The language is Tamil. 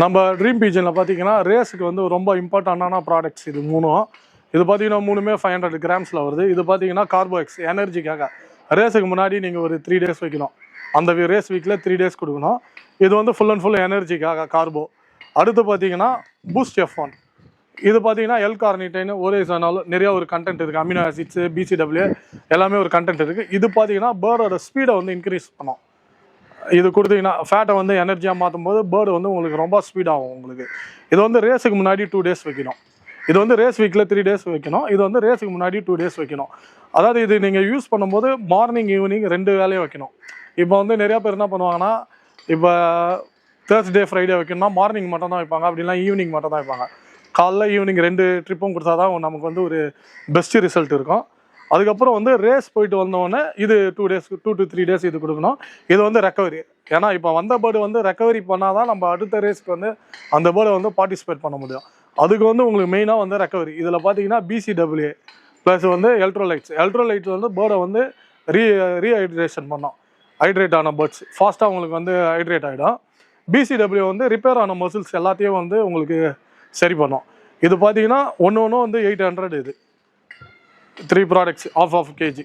நம்ம ட்ரீம் பீஜனில் பார்த்தீங்கன்னா ரேஸுக்கு வந்து ரொம்ப இம்பார்ட்டண்டான ப்ராடக்ட்ஸ் இது மூணும். இது பார்த்தீங்கன்னா மூணுமே 500 கிராம்ஸில் வருது. இது பார்த்தீங்கன்னா கார்போஎக்ஸ் எனர்ஜிக்காக ரேஸுக்கு முன்னாடி நீங்கள் ஒரு 3 டேஸ் வைக்கணும். அந்த ரேஸ் வீக்கில் 3 டேஸ் கொடுக்கணும். இது வந்து ஃபுல் அண்ட் ஃபுல் எனர்ஜிக்காக கார்போ. அடுத்து பார்த்தீங்கன்னா பூஸ்ட் F1. இது பார்த்தீங்கன்னா எல் கார்னிடைன் ஓரேசானால் நிறைய ஒரு கண்டென்ட் இருக்குது. அமினோ ஆசிட்ஸு BCAA எல்லாமே ஒரு கண்டென்ட் இருக்குது. இது பார்த்தீங்கன்னா பேர்டோட ஸ்பீடை வந்து இன்க்ரீஸ் பண்ணும். இது கொடுத்தீங்கன்னா ஃபேட்டை வந்து எனர்ஜியாக மாற்றும் போது பேர்டு வந்து உங்களுக்கு ரொம்ப ஸ்பீடாகும் உங்களுக்கு. இது வந்து ரேஸுக்கு முன்னாடி 2 டேஸ் வைக்கணும். இது வந்து ரேஸ் வீக்கில் 3 டேஸ் வைக்கணும். இது வந்து ரேஸுக்கு முன்னாடி 2 டேஸ் வைக்கணும். அதாவது இது நீங்கள் யூஸ் பண்ணும்போது மார்னிங் ஈவினிங் 2 வேலையும் வைக்கணும். இப்போ வந்து நிறையா பேர் என்ன பண்ணுவாங்கன்னா, இப்போ தேர்ஸ்டே ஃப்ரைடே வைக்கணும்னா மார்னிங் மட்டும் தான் வைப்பாங்க, அப்படின்னா ஈவினிங் மட்டும் தான் வைப்பாங்க. காலைல ஈவினிங் 2 ட்ரிப்பும் கொடுத்தா தான் நமக்கு வந்து ஒரு பெஸ்ட்டு ரிசல்ட் இருக்கும். அதுக்கப்புறம் வந்து ரேஸ் போயிட்டு வந்தோடனே இது 2 to 3 டேஸ் இது கொடுக்கணும். இது வந்து ரெக்கவரி. ஏன்னா இப்போ வந்த பேர்டு வந்து ரெக்கவரி பண்ணால் தான் நம்ம அடுத்த ரேஸ்க்கு வந்து அந்த பேர்டை வந்து பார்ட்டிசிபேட் பண்ண முடியும். அதுக்கு வந்து உங்களுக்கு மெயினாக வந்து ரெக்கவரி. இதில் பார்த்தீங்கன்னா BCAA ப்ளஸ் வந்து எலக்ட்ரோலைட்ஸ் வந்து பேர்டை வந்து ரீஹைட்ரேஷன் பண்ணோம். ஹைட்ரேட் ஆன பேர்ட்ஸ் ஃபாஸ்ட்டாக உங்களுக்கு வந்து ஹைட்ரேட் ஆகிடும். BCAA வந்து ரிப்பேர் ஆன மசில்ஸ் எல்லாத்தையும் வந்து உங்களுக்கு சரி பண்ணோம். இது பார்த்தீங்கன்னா ஒன்று வந்து 800. இது 3 ப்ராடக்ட்ஸ் ஆஃப் kg.